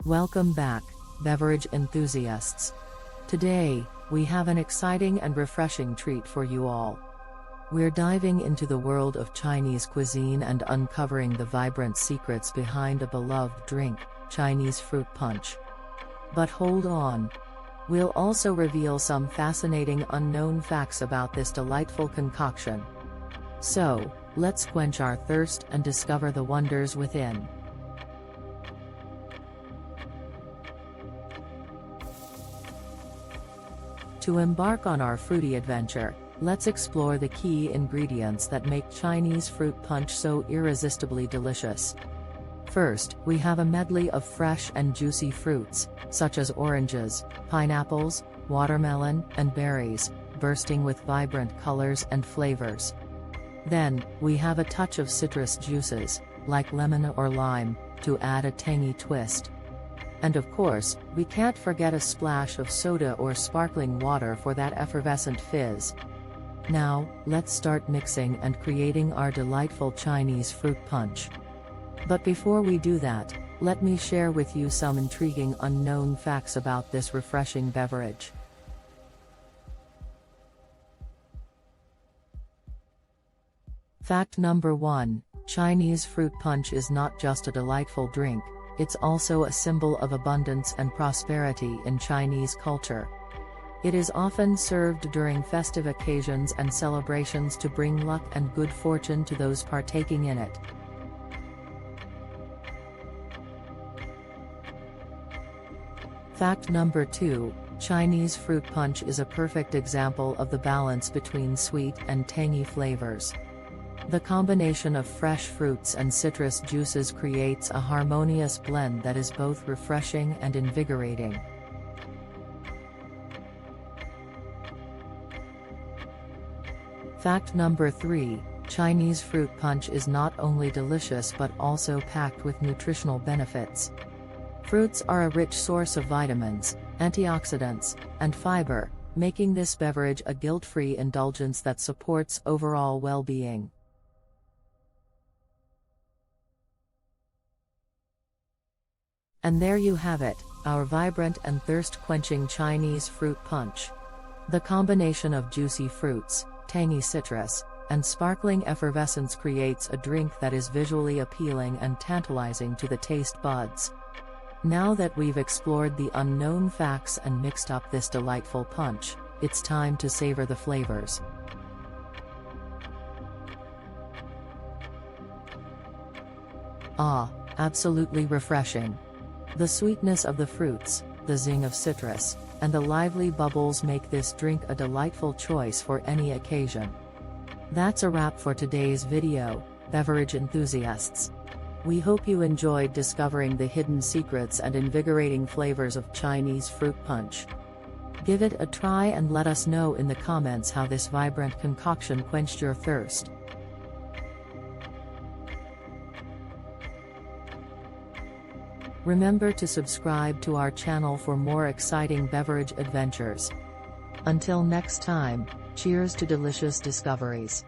Welcome back, beverage enthusiasts. Today, we have an exciting and refreshing treat for you all. We're diving into the world of Chinese cuisine and uncovering the vibrant secrets behind a beloved drink, Chinese fruit punch. But hold on. We'll also reveal some fascinating unknown facts about this delightful concoction. So, let's quench our thirst and discover the wonders within. To embark on our fruity adventure, let's explore the key ingredients that make Chinese fruit punch so irresistibly delicious. First, we have a medley of fresh and juicy fruits, such as oranges, pineapples, watermelon, and berries, bursting with vibrant colors and flavors. Then, we have a touch of citrus juices, like lemon or lime, to add a tangy twist. And of course, we can't forget a splash of soda or sparkling water for that effervescent fizz. Now, let's start mixing and creating our delightful Chinese fruit punch. But before we do that, let me share with you some intriguing unknown facts about this refreshing beverage. Fact number 1, Chinese fruit punch is not just a delightful drink, it's also a symbol of abundance and prosperity in Chinese culture. It is often served during festive occasions and celebrations to bring luck and good fortune to those partaking in it. Fact number 2, Chinese fruit punch is a perfect example of the balance between sweet and tangy flavors. The combination of fresh fruits and citrus juices creates a harmonious blend that is both refreshing and invigorating. Fact number 3, Chinese fruit punch is not only delicious but also packed with nutritional benefits. Fruits are a rich source of vitamins, antioxidants, and fiber, making this beverage a guilt-free indulgence that supports overall well-being. And there you have it, our vibrant and thirst-quenching Chinese fruit punch. The combination of juicy fruits, tangy citrus, and sparkling effervescence creates a drink that is visually appealing and tantalizing to the taste buds. Now that we've explored the unknown facts and mixed up this delightful punch, it's time to savor the flavors. Ah, absolutely refreshing. The sweetness of the fruits, the zing of citrus, and the lively bubbles make this drink a delightful choice for any occasion. That's a wrap for today's video, beverage enthusiasts. We hope you enjoyed discovering the hidden secrets and invigorating flavors of Chinese fruit punch. Give it a try and let us know in the comments how this vibrant concoction quenched your thirst. Remember to subscribe to our channel for more exciting beverage adventures. Until next time, cheers to delicious discoveries.